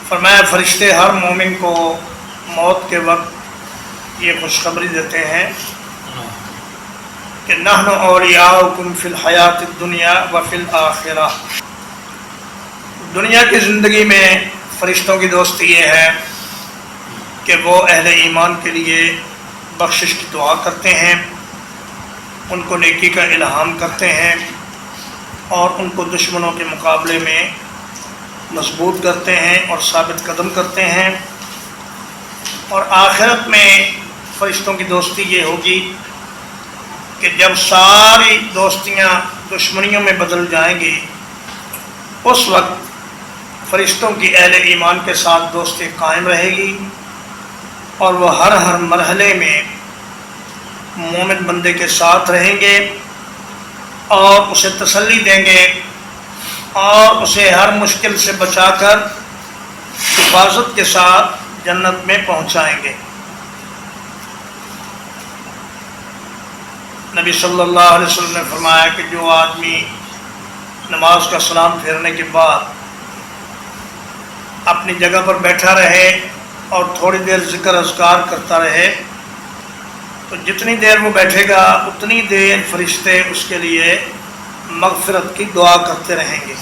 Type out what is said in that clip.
فرمایا فرشتے ہر مومن کو موت کے وقت یہ خوشخبری دیتے ہیں کہ نحن اولیاؤکم فی الحیات الدنیا و فی الآخرہ، دنیا کی زندگی میں فرشتوں کی دوستی یہ ہے کہ وہ اہل ایمان کے لیے بخشش کی دعا کرتے ہیں، ان کو نیکی کا الہام کرتے ہیں اور ان کو دشمنوں کے مقابلے میں مضبوط کرتے ہیں اور ثابت قدم کرتے ہیں۔ اور آخرت میں فرشتوں کی دوستی یہ ہوگی کہ جب ساری دوستیاں دشمنیوں میں بدل جائیں گی، اس وقت فرشتوں کی اہل ایمان کے ساتھ دوستی قائم رہے گی اور وہ ہر مرحلے میں مومن بندے کے ساتھ رہیں گے اور اسے تسلی دیں گے اور اسے ہر مشکل سے بچا کر حفاظت کے ساتھ جنت میں پہنچائیں گے۔ نبی صلی اللہ علیہ وسلم نے فرمایا کہ جو آدمی نماز کا سلام پھیرنے کے بعد اپنی جگہ پر بیٹھا رہے اور تھوڑی دیر ذکر اذکار کرتا رہے تو جتنی دیر وہ بیٹھے گا اتنی دیر فرشتے اس کے لیے مغفرت کی دعا کرتے رہیں گے۔